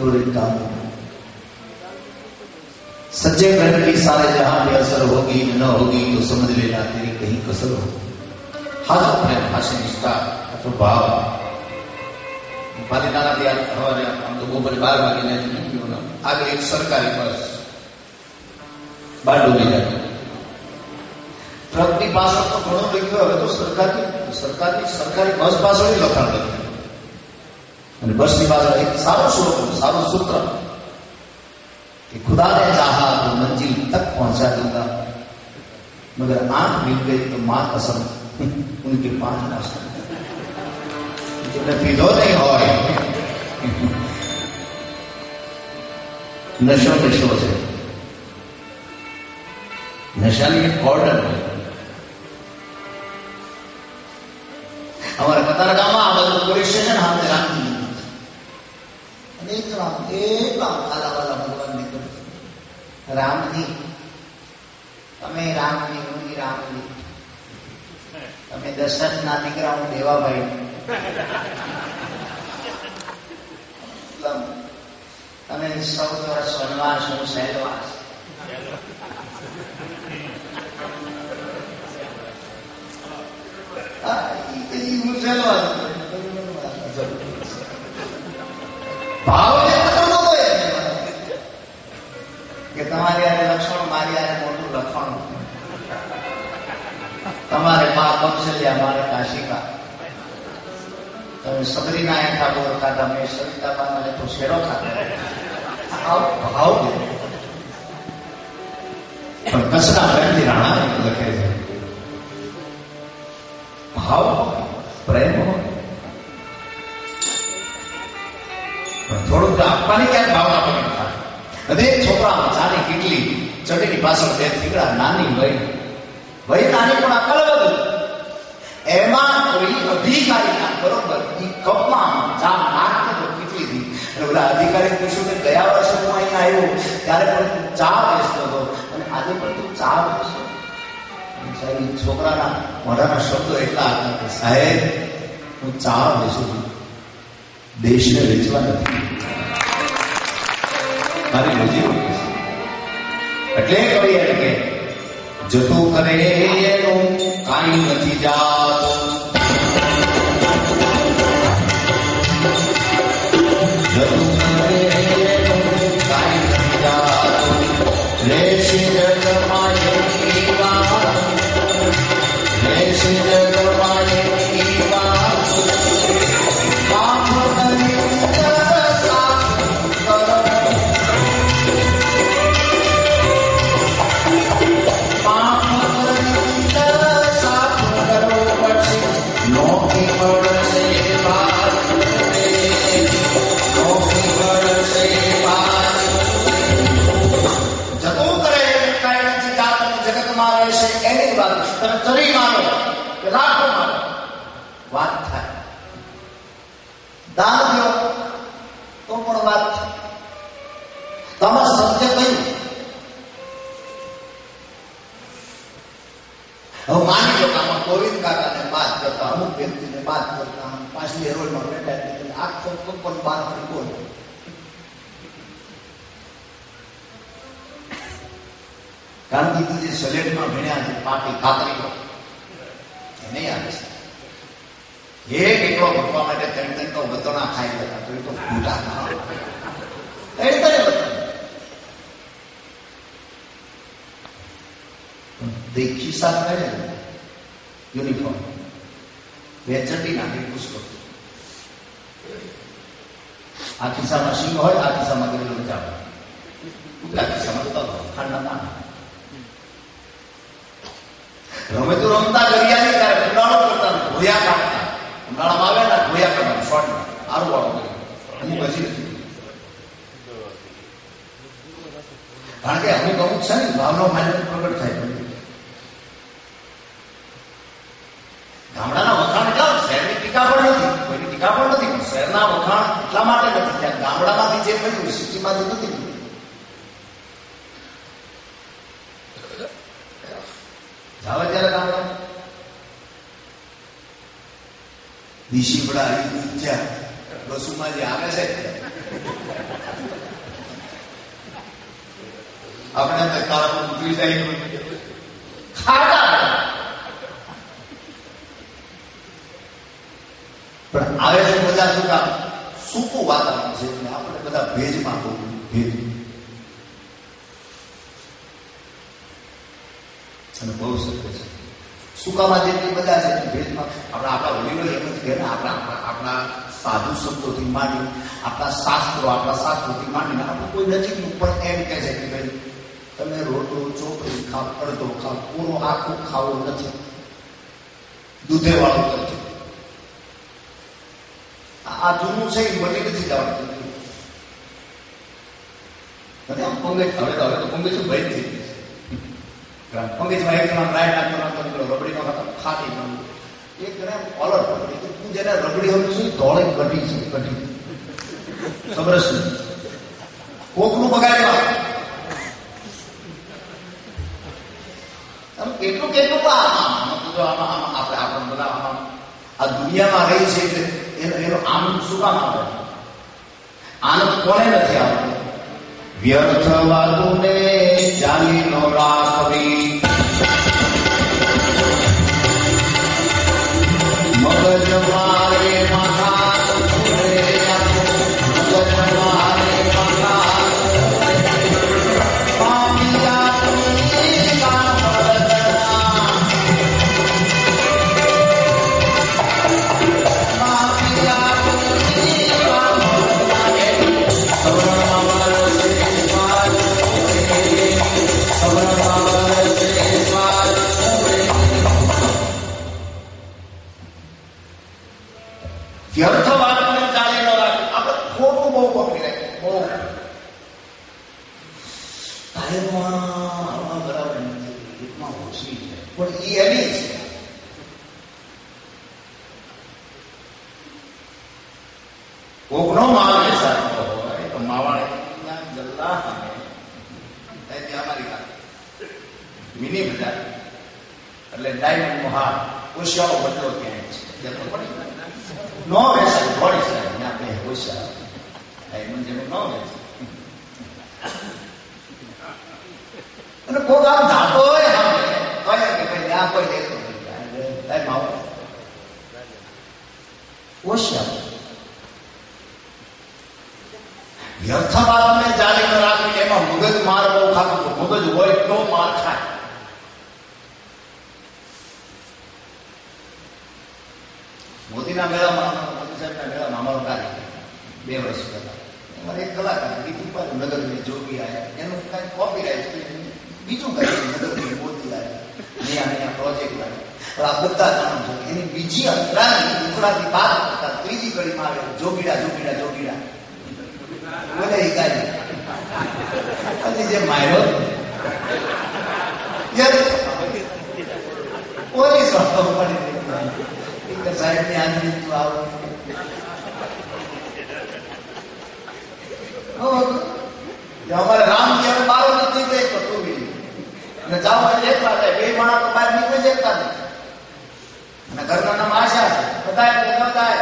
और एक काम सच्चे प्रेम की सारे जहां पे असर होगी न होगी तो समझ लेना तेरी कहीं कसर हो। हाथ प्रेम हास्य निष्ठा अथवा भाव पालिताना दिया हमारे हम लोगों पर 12 वागे नहीं क्यों ना आगे एक सरकारी बस बार डूबी जाती ट्रकની પાછળ તો ઘણું લખ્યું હવે તો સરકારી બસ પાછળ લખાણ લખ્યું અને બસની પાછળ એક સારું શ્લોક સારું સૂત્ર कि खुदा ने चाहा तो मंजिल तक पहुंचा दूंगा मगर आंख मिल गई तो मां कसम उनके पांच नाश जिन्हें पीधो नहीं हो नशो नशो से नशानी एक ऑर्डर है हमारे कतारगाम में आ बाजू पुलिस स्टेशन हाथ राखी एक काला वाला भगवान निकल राम जी तमे राम जी हूँ राम जी तमे दशरथ ना दीकरा हूँ देवा भाई तमे 14 वर्ष वनवास हूँ शैलवास भाव કે તમારે આ લક્ષણ મારી આ મોટું લખણ તમારે મા કૌશલ્યા મારે કાશિકા તમે સબરીના એઠા બોર ખાધા મેં સરિતાબાને તો શેરો ખાધા ભાવ પણ કસના પ્રેમથી રાણા લખે છે ભાવ પ્રેમ પણ થોડુંક આપવાની ક્યાંક ભાવના પણ થાય દરેક છોકરામાં ચાની કેટલી ચડીની પાછળ બે થીગડા નાની વય નાની પણ અકલ વધુ એમાં કોઈ અધિકારી ના બરોબર એ કપમાં ચા નાખતો કેટલી હતી અને પેલા અધિકારી પૂછ્યું કે ગયા વર્ષે હું અહીંયા આવ્યો ત્યારે પણ તું ચા વેચતો હતો અને આજે પણ તું ચા વેચતો સાહેબ છોકરાના મોઢાના શબ્દો એટલા હતા કે સાહેબ હું ચા વેચું છું દેશને વેચવા નથી મારી રોજી એટલે કવિ એમ કે જતું કરે એનું કાંઈ નથી જાતું જતું કરે એનું કાંઈ નથી જાતું રહેશે જગમાં એની વાત રહેશે જગમાં એની વાત વાત થાય દાન દો તો પણ વાત થાય તમે સત્ય કહ્યું હવે માની લો કે આમાં ગોવિંદ કાકાને વાત કરતા અમુક વ્યક્તિને વાત કરતા પાછલી હેરોલમાં બેઠા આખો પણ વાત બોલ ગાંધીજી સલેટમાં ભણ્યા છે પાટી ખાતરી નહીં આવે છે એક એકલો ભગવા માટે ત્રણ તો બતોણા ખાઈ જતા તો એ તો ફૂટા દેખી સાથે યુનિફોર્મ બે ચડ્ડી નાખી પુષ્પ આ ખિસ્સામાં સિંહ હોય આ ખિસ્સામાં ગયેલો બચાવ ઉપલા ખિસ્સામાં તો ખાંડના નાના રમે તો રમતા ગરિયા નહીં ત્યારે ઉનાળો કરતા ઘોયા કાઢતા ઉનાળામાં આવે ને ઘોયા કરવાનું શોર્ટ આરું વાળું અમુક હજી નથી કારણ કે અમુક અમુક છે ને ભાવનો માન્ય પ્રગટ થાય ગામડાના વખાણ એટલા શહેરની ટીકા પણ નથી કોઈની ટીકા પણ નથી પણ શહેરના વખાણ એટલા માટે નથી ત્યાં ગામડામાંથી જે મળ્યું સિટીમાંથી નથી જાવ ત્યારે ગામડા દીશી બડા વસુમાં જે આવે છે આપણે કાળા ઉતરી જાય ખાટા પણ આવે છે બધા શું કામ સૂકું વાતાવરણ છે એટલે આપણે બધા ભેજમાં બહુ ભેજ અને બહુ શક્ય છે સૂકામાં જેટલી બધા છે ભેજમાં આપણા વડીલો એમ જ કહે ને આપણા સાધુ સંતોથી માંડી આપણા શાસ્ત્રોથી માંડીને આપણે કોઈ નજીકનું પણ એમ કહે છે કે ભાઈ તમે રોટલો ચોપડી ખાવ અડધો ખાવ પૂરો આખું ખાવું નથી દૂધે વાળું નથી આ જૂનું છે એ બની નથી જવાનું પંગજ હવે તો પંગજ ભય થઈ ગઈ છે પંગજમાં એક જણા રાય નાખવાનો રબડી નો ખાતી એક જણા કોલર પકડી તું જેને રબડી હોય શું ધોળે કઢી છે કઢી ખબર છે કોકનું બગાડવા કેટલું આપણે બધા આ દુનિયામાં રહી છે એટલે એનો આનંદ શું કામ આવે આનંદ કોને નથી આવતો વ્યર્થ વાતોને ચાલી નો રાખવી મગજ મારે માથા વ્યર્થ વાતને ચાલી ન રાખે આપણે ખોટું બહુ પકડી રાખીએ બહુ બરાબર નથી એટલમાં ઓછી છે પણ એ એની છે કોકનો માલ બેસાડતો હોય તો માવાડે ગલ્લા અમારી વાત મિની બજાર એટલે ડાયમંડ નો હાર ઓશિયાળો બદલો ક્યાંય છે પડી નો વેચાય પડી જાય ત્યાં બે ઓશિયા ડાયમંડ જેનું ન વેચાય અને કોઈ આમ જાતો હોય કહે કે ભાઈ ત્યાં કોઈ દેતો ટાઈમ આવો ઓશિયા વ્યર્થ વાતને જાળી ન રાખવી એમાં મગજ માર બહુ ખાતું મગજ હોય તો માર ખાય મોદીના મેળામાં મોદી સાહેબના મેળામાં અમારો કાર્ય 2 વર્ષ પહેલા અમારે એક કલાકાર ગીત ઉપર નગરની જોગી આવ્યા એનું કઈ કોપીરાઇટ બીજું કઈ નગરની મોદી આવ્યા અહીંયા પ્રોજેક્ટ લાવ્યા પણ આ બધા જાણો છો એની બીજી અંતરાની ટુકડાથી બાદ કરતા ત્રીજી કડીમાં આવે જોગીડા જોગીડા જોગીડા બોલે હિકારી જે માર્યો પોલીસ પડી સાહેબ ની હાજરી તું આવો અમારે રામજી હવે બાર નથી ગઈ તો તું બી અને જાઓ એકલા થાય 2 માણસ તો બહાર નીકળે જ એકલા નથી અને ઘરના નામ આશા છે બધા બધા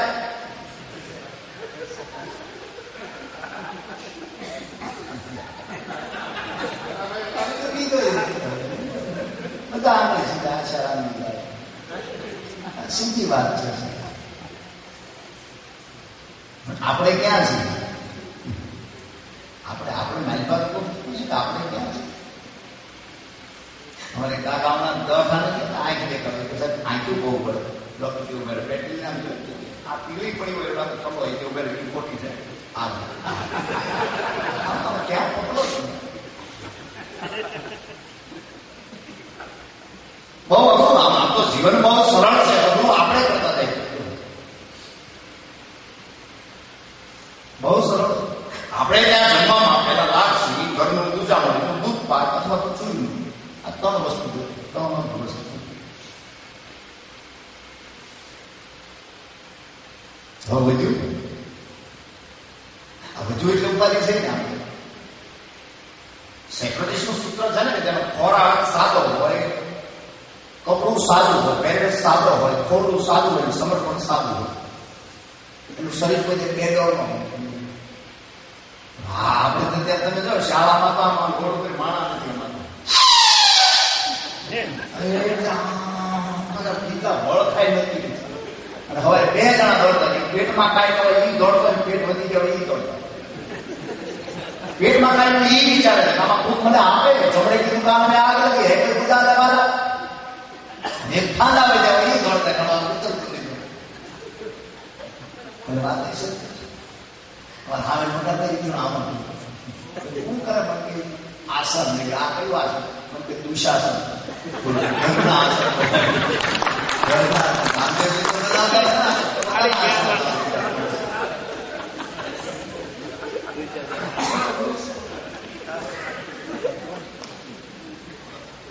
સીધી વાત છે આપણે ક્યાં છીએ આપણે મારી વાત પૂછ્યું કે આપણે ક્યાં છીએ અમારે કાકાઓના દવાખાને આંખ દેખાડે કે સાહેબ આંખ્યું બહુ પડે ડોક્ટર કેવું કરે પેટની નામ આ પીળી પડી હોય એટલે ખબર હોય કે ઉભેર ખોટી જાય ક્યાં પકડો છો બહુ અઘરું આમ તો જીવન બહુ સરળ છે અઘરું આપણે કરતા થાય બહુ સરળ આપણે ત્યાં જમવામાં આપેલા લાગશી ઘરનું ઉજાણું દૂધ પાક અથવા તો ચૂર્યું આ 3 વસ્તુ હવે વધ્યું એટલે ઉપાધિ છે ને આપણે સેક્રેટિસનું સૂત્ર છે ને કે જેનો ખોરાક સાદો હોય કપડું સાદું હોય પહેરવેશ સાદો હોય ખોડું સાદું હોય સમર્પણ સાદું હોય એનું શરીર કોઈ બેડોળ નો હા આપણે ત્યાં તમે જો શાળામાં તો આમાં ગોળ કોઈ માણા નથી અમારા પિતા બળ ખાઈ નથી અને હવે 2 જણા દોડતા પેટમાં ખાઈ તો એ દોડતો પેટ વધી ગયો એ દોડતા પેટમાં ખાઈ એ વિચારે છે આમાં ખૂબ મને આપે જમણે કીધું કામ મેં આગ લગી હે કોઈ પૂજા લેવાના ને ખાંડા હોય જાય એ દોડતા કરવા ઉત્તર મને વાત નહીં છે और हावे मोटा कर क्यों आम હું કરે પણ કે આસન નહીં આ કયું આસન પણ કે દુશાસન ઘરના આસન ઘરના કામદેવ તો ના કરે ખાલી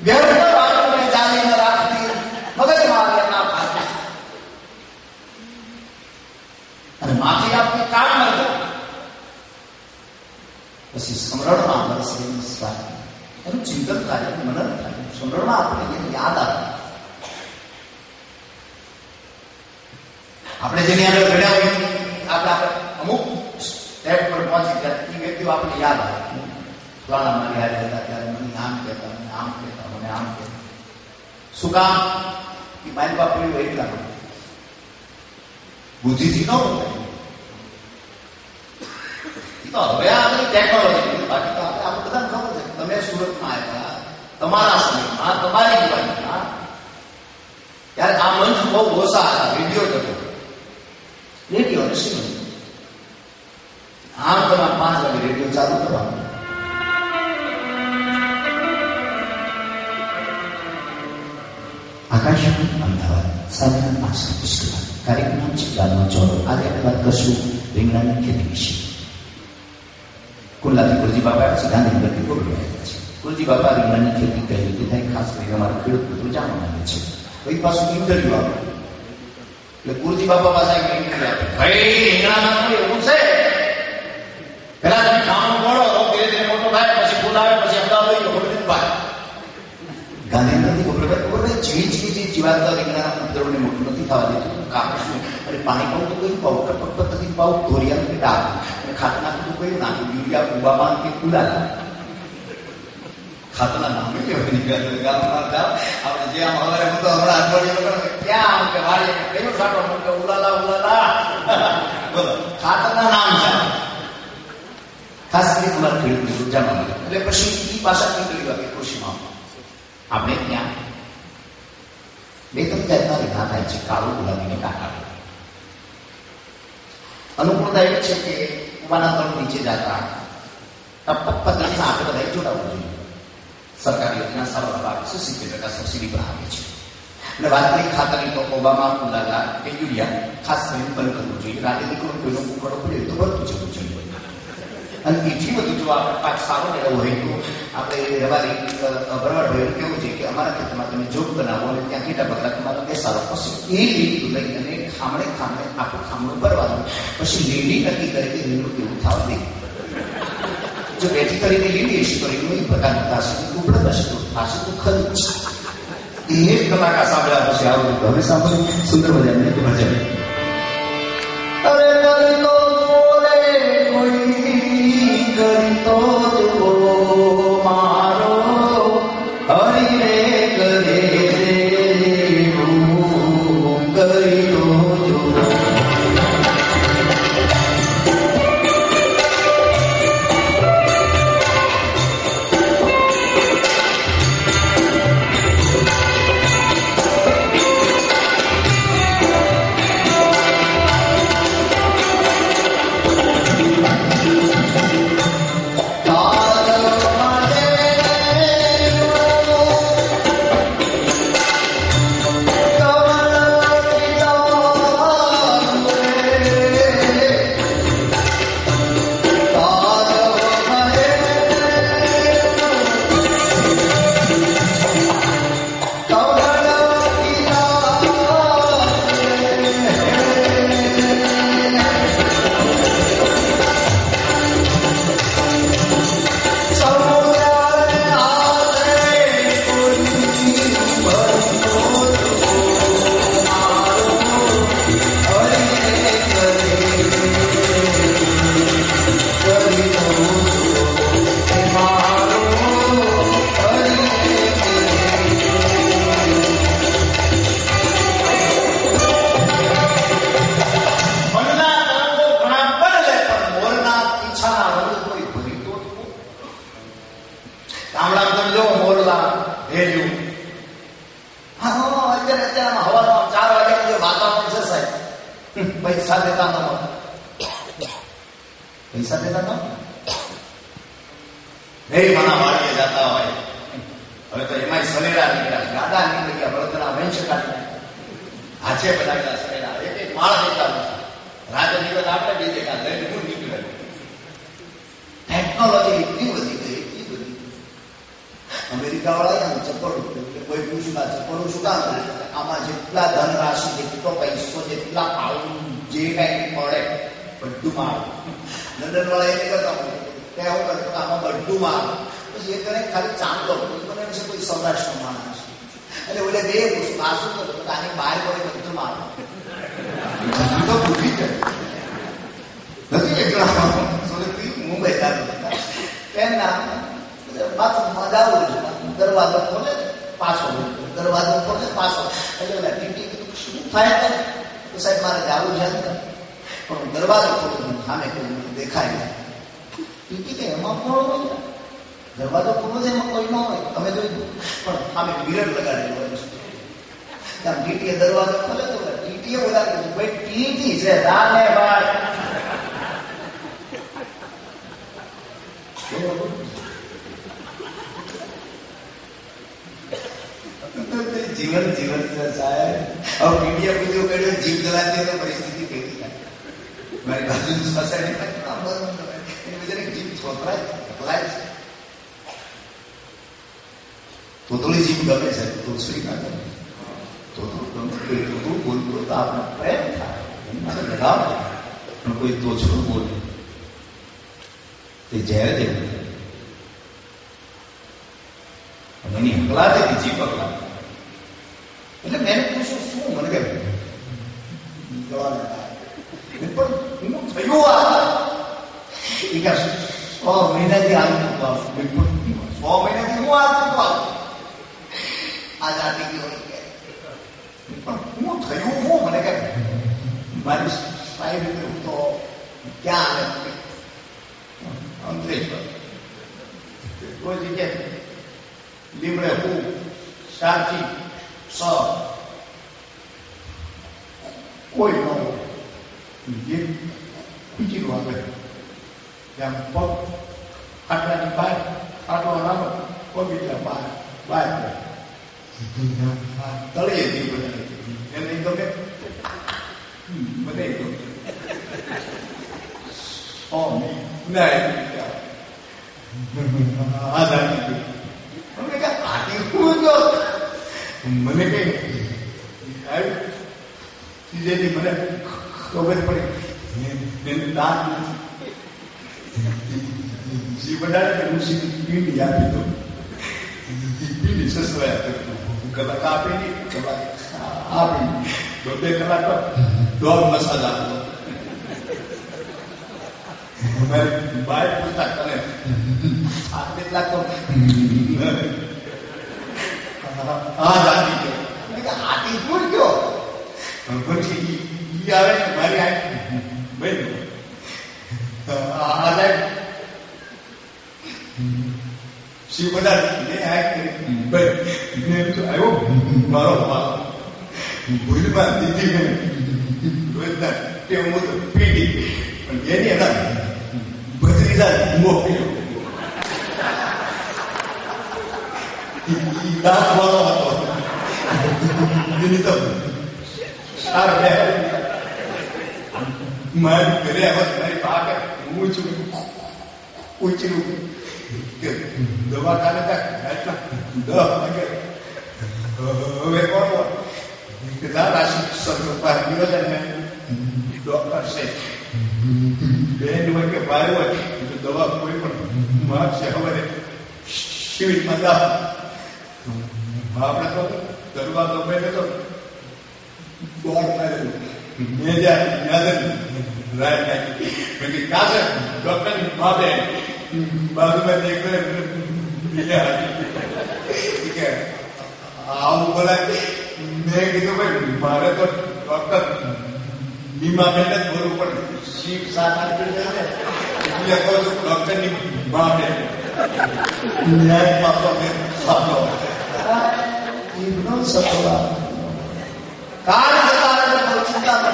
ઘરના વાતોને જાણીને રાખતી મગજમાં ના ફાટે અને માફી આપતી કામ ન કરે પછી સ્મરણમાં વરસે સ્વાદ એનું ચિંતન થાય મનન થાય સ્મરણમાં આપણે એને યાદ આવે આપણે જેની આગળ ઘડ્યા હોય આપણે અમુક સ્ટેપ પર પહોંચી ગયા એ વ્યક્તિઓ આપણે યાદ આવે ફલાણા મારી હારે હતા ત્યારે મને આમ કહેતા મને આમ કહેતા મને આમ કહેતા શું કામ કે મારી બાપ એવું એટલા બુદ્ધિથી ન હોય તો હવે આ બધી ટેકનોલોજી બાકી તો આપણે બધાને ખબર છે તમે સુરતમાં આવ્યા તમારા સમયમાં તમારી યુવાનીમાં ત્યારે આ મંચ બહુ ઓછા હતા રેડિયો જ હતો રેડિયો અને શું આમ તમારે 5 વાગે રેડિયો ચાલુ કરવાનું આકાશવાણી અમદાવાદ સાધના આશ્રમ પુસ્તક કાર્યક્રમ છે ગામનો ચોરો આજે આપણે વાત કરશું રીંગણાની ખેતી વિશે કુલ્લાથી ગુરુજી બાપા પછી ગાંધીનગરથી ગોળવી આવ્યા છે ગુરુજી બાપા રીંગણાની ખેતી કઈ રીતે થાય ખાસ કરીને અમારા ખેડૂત મિત્રો જાણવા માંગે છે પછી પાછું ઇન્ટરવ્યુ આપે એટલે ગુરુજી બાપા પાસે ઇન્ટરવ્યુ આપે ભાઈ રીંગણામાં તો એવું છે પેલા તમે ખાવાનું મળો ધીરે ધીરે મોટો થાય પછી ફૂલ આવે પછી અમદાવાદ ગાંધીનગરથી ગોળભાઈ જે જીવાતા રીંગણાના ઉપદ્રવને મોટું નથી થવા દેતું કાપશું અને પાણી પાવું તો કયું પાવું ટપક પદ્ધતિ પાવું ધોરિયા કે ડાળ અને ખાતર નાખવું તો કયું નાખ્યું યુરિયા ઉબામાં કે કુલા ખાતરના નામ આપણે જે આમ હવે હું તો હમણાં અઠવાડિયે ક્યાં આમ કે વાળીએ કયું ખાટો કે ઉલાલા બોલો ખાતરના નામ છે ખાસ કરીને તમારા ખેડૂત જાણવા એટલે પછી એ ભાષા નીકળી ગઈ કૃષિમાં આપણે ત્યાં 2-3 જાતના રીંગણા થાય છે કાળું ગુલાબી ને કાળા અનુકૂળતા એવી છે કે ઉભાના તળ નીચે જતા ટપક પદ્ધતિમાં આપણે બધા જોડાવવું જોઈએ સરકારી યોજના સરળ લાભ 70% સબસિડી પર આવે છે અને વાત કરી ખાતરની તો ઓબામાં કુલાલા કે યુરિયા ખાસ કરીને બંધ કરવું જોઈએ રાતે દીકરો કોઈનો કુકડો પડ્યો તો ભરતું જવું જોઈએ અને એથી બધું જો આપણે પાક સારો લેવો હોય તો આપણે રવારી બરાબર હોય કેવું છે કે અમારા ખેતરમાં તમે જોગ બનાવો અને ત્યાં કીટા બકરા તમારો બેસાડો પછી એ લીલું લઈ અને ખામણે આખું ખામણું ભરવાનું પછી લીલી નક્કી કરે કે લીલું કેવું થવા દે જો બેઠી કરીને લીલી હશે તો એનું એ પ્રકારનું થશે ઉપડ હશે તો થશે તો ખરું 1 કલાક સાંભળ્યા પછી આવું હવે સાંભળ્યું સુંદર મજાની ભજન અરે તો તો મારો હરી રે કરે પૈસા દેતા ન હોય, પૈસા દેતા ન માના વાડીએ જતા હોય. હવે તો એમાં સનેડા નીકળ્યા, ગાડા નીકળી ગયા, બળદના વંશ કાઢી હાથે બનાવેલા સનેડા એક એક માળ દેતા નથી. રાજા નીકળે આપણે બે દેખા લઈને હું નીકળે. ટેકનોલોજી એટલી વધી ગઈ, એટલી વધી ગઈ. અમેરિકા વાળા ચપ્પલ કોઈ પૂછતા ચપ્પલો શું કામ કરે? આમાં જેટલા ધનરાશિ, જેટલો પૈસો, જેટલા પાઉન્ડ જે કઈ પડે બધું માર. લંડન વાળા એ કરતા એવું કરતો આમાં બધું માર. પછી એ કરે ખાલી ચાંદલો મને છે કોઈ સૌરાષ્ટ્ર માણસ એટલે ઓલે બે પૂછું આ શું કરતો આની બહાર પડે બધું માર. તો ભૂલી જાય નથી એટલા મુંબઈ એમના બાથરૂમમાં જવું છે, દરવાજો ખોલે પાછો, દરવાજો ખોલે પાછો. એટલે ઓલા ટીટી શું થાય તો સાહેબ મારે જવું છે પણ દરવાજો ખોલું સામે કોઈ દેખાય. ટીટી કે એમાં ખોલો હોય, દરવાજો ખોલો છે એમાં કોઈ ન હોય, તમે જોઈ પણ સામે મિરર લગાડેલું હોય છે. ત્યાં ટીટીએ દરવાજો ખોલે તો ટીટીએ બોલાવ્યું ભાઈ ટીટી છે રાને ભાઈ. જીવન જીવન સાહેબ. હવે મીડિયા બીજો કર્યો જીવ જલાતી તો પરિસ્થિતિ કેવી થાય? મારી બાજુ સોસાયટી જીવ છોકરાય તોતળી જીવ ગમે છે, તુલસી ના ગમે. તોતળું ગમે, તોતળું બોલતું તો આપણે પ્રેમ થાય, લગાવ. પણ કોઈ તોછડું બોલે તે ઝેર જેવું. એની હકલાતે બીજી પગલા. એટલે મેં પૂછ્યું શું? મને કે પણ હું થયું આ 100 મહિનાથી આવતું બિલકુલ 100 મહિનાથી હું આવતું આ જાતિ પણ હું થયું હું? મને કે મારી સાહેબ હું તો ક્યાં આવે અંતરેશ્વર કોઈ જગ્યાએ લીમડે હું સાચી કોઈ ન હોય બીજી આવે ત્યાં પગ ખાટલાની બહાર ખાટલો નાનો પગીચા બહાર તળીએ જીવ એને ગમે મને મને કઈ જેથી મને ખબર પડી દાંત બનાવે હું પીંડી આપી દઉં. પીંડી સસવાય કલાક આપી કલાક આપી 2 કલાક દોઢ મસાજ આપતો. મારી બાય પૂછતા કરે આ કેટલાક તો હાથી ભૂલ ગયો પછી આવે મારી શિવ બધા આવ્યો મારો ભૂલમાં દીધી રોજના તે હું તો પીડી પણ એની એના ભત્રીજા મોકલ્યો દાંત વાળો હતો એની તો મારી ઘરે આવ્યો મારી પાકે ઉછળું દવાખાને હવે કોણ રાશિ ડોક્ટર છે બેન હોય કે ભાઈ હોય દવા કોઈ પણ માગશે હવે શિબિરમાં જાઓ. આપણે તો દરવાજો બેઠે તો બોર્ડ મારેલું મેં યાદ રાય નાખી કાશે ડોક્ટરની બાબે બાજુમાં આવું બોલાય. મેં કીધું ભાઈ મારે તો ડોક્ટર બીમા બેન જ બોલવું પડે શીખ સાત એટલે કહું છું ડોક્ટરની મા બેન ન્યાય પાપો બેન સાતો કારણ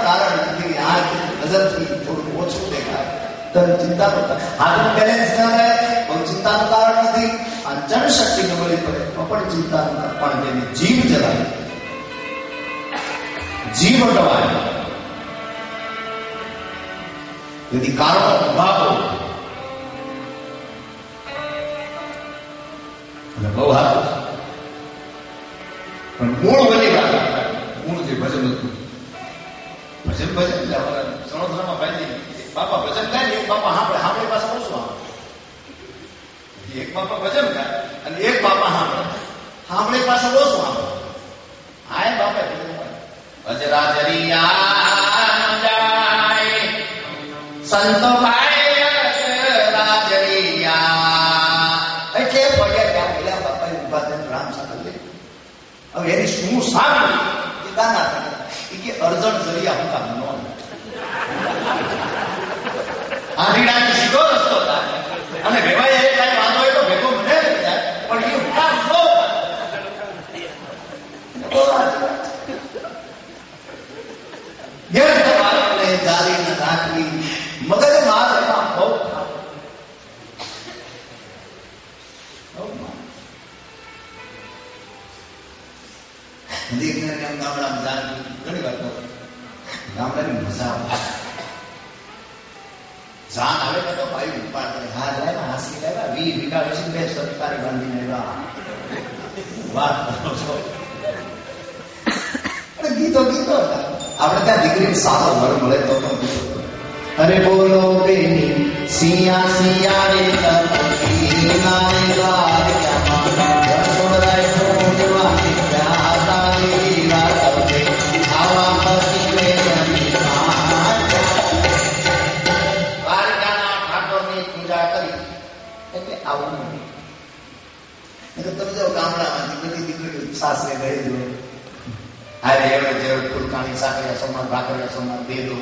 કારણ નથી. નજરથી થોડું ઓછું દેખાય તો ચિંતા ન થાય. હાથનું બેલેન્સ ન રહે બહુ ચિંતાનું કારણ નથી. આ જનશક્તિ નબળી પડે તો પણ ચિંતા ન થાય. પણ જેની જીભ જલાય, જીભ અટવાય, यदि कारणों उभा हो बहु हाथ मूल बनी बात मूल जे भजन भजन भजन सणोसराમાં ભાઈ બાપા ભજન ગાય એક બાપા હાંભળે પાસે ઓછું આવે. એક બાપા ભજન ગાય અને એક બાપા હાંભળે પાસે ઓછું આવે. આય બાપા અજરાજરિયા જાય સંતો ભાઈ રાજરિયા એટલે પડ્યા ત્યાં પેલા બાપા ઉભા થઈને રામ સાથે હવે એની શું સારું એ દાના એ કે અર્જણ જરિયા હું કામ નો આંધીડાની સીધો રસ્તો થાય અને વેવાય એ કાંઈ વાંધો હોય તો ભેગો મને લઈ જાય પણ એ કામ નો જારીને રાખવી મગજ માર એમાં બહુ ગામડામાં જાણવી ઘણી વાર ગામડાની મજા આવે. જાન આવે તો ભાઈ ઉપાડ કરે હાથ લાવ્યા હાસી લાવ્યા 20 વીઘા વેચી 2 સરકારી બાંધીને વાત કરો છો. ગીતો આપણે ત્યાં દીકરીને સારો વર મળે તો અરે બોલો બેની સિયા સિયા રે તપી નારે દ્વારકામાં રસોડાય ઢોળવાની રાતાની રાતે આવા પતિ મે દ્વારકાના ઠાકોરની પૂજા કરી એટલે આવું નહીં. તમે જો ગામડામાં દીકરી સાસરે ગઈ દો હારે એવડે જેવડે ફૂલકાણી સાકરિયા સમાન ભાકરિયા સમાન બેદો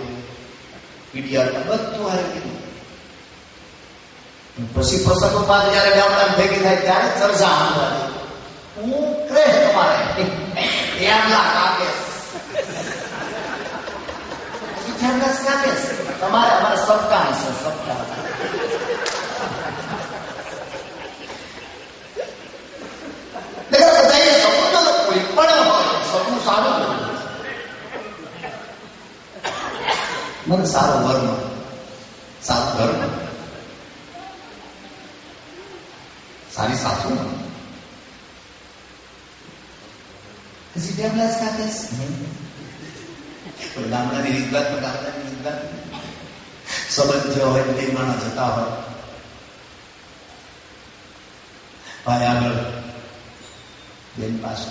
પીડિયાર બધું હારે કીધું. પછી પ્રસંગો બાદ જયારે ગામડામાં ભેગી થાય ત્યારે ચર્ચા સાંભળવા હું ક્રેશ તમારે એમના કાકેશ તમારે અમારે સબકા છે સબકા મને સારો વર્મ સારું ધર્મ સારી સાસુ હજી ડેમલાસ કાકેશ ગામડાની રીતભાત ગામડાની રીતભાત સંબંધ થયો હોય બે માણસ જતા હોય ભાઈ આગળ બેન પાસે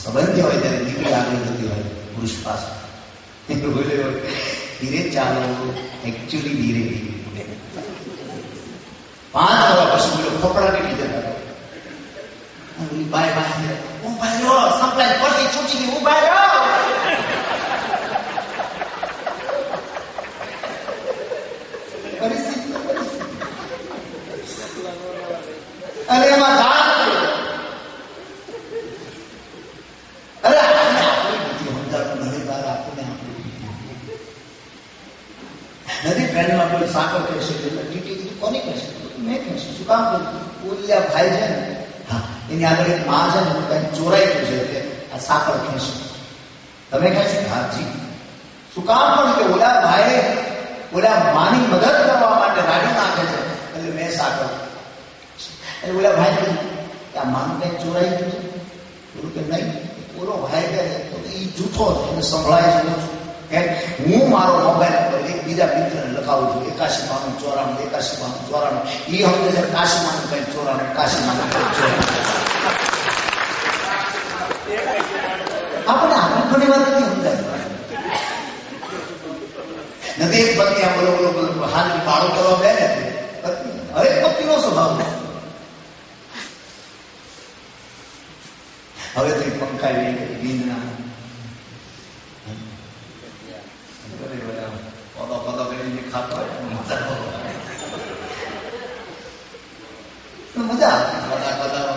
સંબંધ હોય ત્યારે દીકરી આગળ જતી હોય પુરુષ પાસે ધીરે ચાલો એકચ્યુઅલી ધીરે ધીરે 5 વર્ષ પછી બોલો કપડાની લીધે બાય બાય ઉભા રહ્યો સંભળાય પડતી છૂટી ગઈ ઉભા રહ્યો અરે એમાં દાન અરે નદી ટ્રેનમાં કોઈ સાકર કહેશે ટીટી કોની કહેશે મેં કહેશે શું કામ ઓલિયા ભાઈ છે ને હા એની આગળ એક માં છે ને કઈ ચોરાઈ ગયું છે એટલે આ સાકર કહેશે તમે કહેશો હાજી શું કામ પણ કે ઓલા ભાઈ ઓલા માની મદદ કરવા માટે રાડી નાખે છે એટલે મેં સાકર એટલે ઓલા ભાઈ કે આ માનું કઈ ચોરાઈ ગયું છે બોલું કે નહીં ઓલો ભાઈ કહે તો એ જૂઠો છે એને સંભળાય છે હું મારો મોબાઈલ પર એક બીજા મિત્રને લખાવું છું 81 92 94 81 92 94 એ હવે છે કાશીમાં કઈ 94 કાશીમાં આપણે ઘણી વાર નથી સમજાય નથી એક પત્ની આ બોલો હાલ બાળો કરવા બે ને હરેક પત્નીનો સ્વભાવ હવે તો પંખાઈ નીંદના પદો કરીને ખાતો હોય મજા આવતી બધા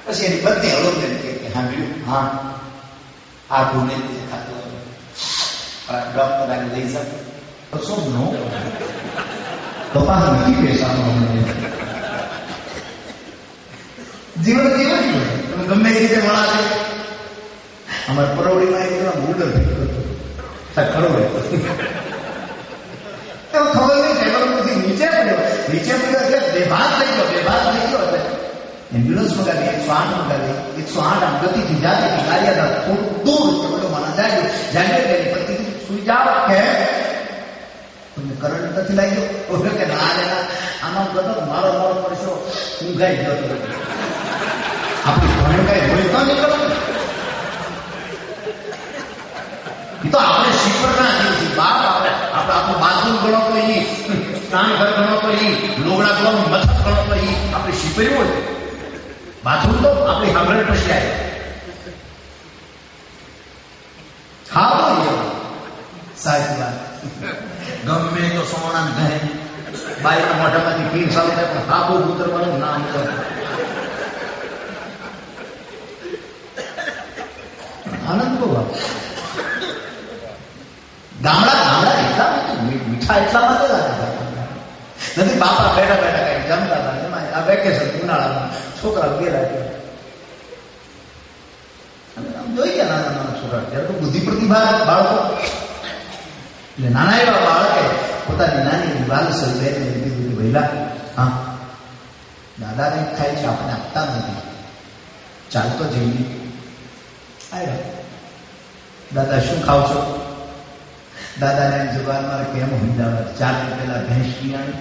પછી એની પત્ની હળો કે સાંભળ્યું હા આ ગુને ખાતો ડોક્ટર આને લઈ શકે તો શું નો કપાસ નથી બેસાડવાનો જીવન જીવન તમે ગમે એ રીતે મળાશે. અમારે પરવડીમાં એક જણા બુલડર ફિટ કરતો ખરો ખબર નહીં ટેબલમાંથી નીચે પડ્યો એટલે બેભાન થઈ ગયો એટલે એમ્બ્યુલન્સ મંગાવી 108 મંગાવી 108 આમ ગતિથી જાતી હતી ગાડી હતા થોડું દૂર ચડો માના જાય ગઈ પછી સુઈ જાવ કે તમને કરંટ નથી લાગ્યો ઓકે કે ના આમાં બધો મારો પડશો ઊંઘાઈ ગયો હતો. આપણું ભણ કઈ હોય તો નીકળો એ તો આપણે શીખર ના છીએ બાપ આપણે આપણું બાથરૂમ ગણો તો એ સ્નાન ઘર ગણો તો એ લોગડા ધોવાનું મથક ગણો તો એ આપણે શીખર્યું હોય. બાથરૂમ તો આપણી સાંભળે પછી આવે હા બોલીએ સાચી વાત. ગમે તો સોના ઘરે બાઈના મોઢામાંથી પીર ચાલુ થાય પણ કાબુ ઉતરવાનું નામ તો આનંદ બહુ ગામડા એટલા મીઠા એટલા માટે નથી. બાપા બેઠા કઈ જમતા હતા એમાં આ વેકેશન ઉનાળામાં છોકરા ગયેલા આમ જોઈ ગયા નાના છોકરા ત્યારે તો બુદ્ધિ પ્રતિભા બાળકો એટલે નાના એવા બાળકે પોતાની નાની વાલસલ બેને કીધું કે ભઈલા હા દાદાને ખાય છે આપણે આપતા નથી ચાલતો જઈએ આવ્યા. દાદા શું ખાવ છો? દાદાને જુબાન મારે કેમ સમજાવે 4 પેલા ભેંસ પીવાની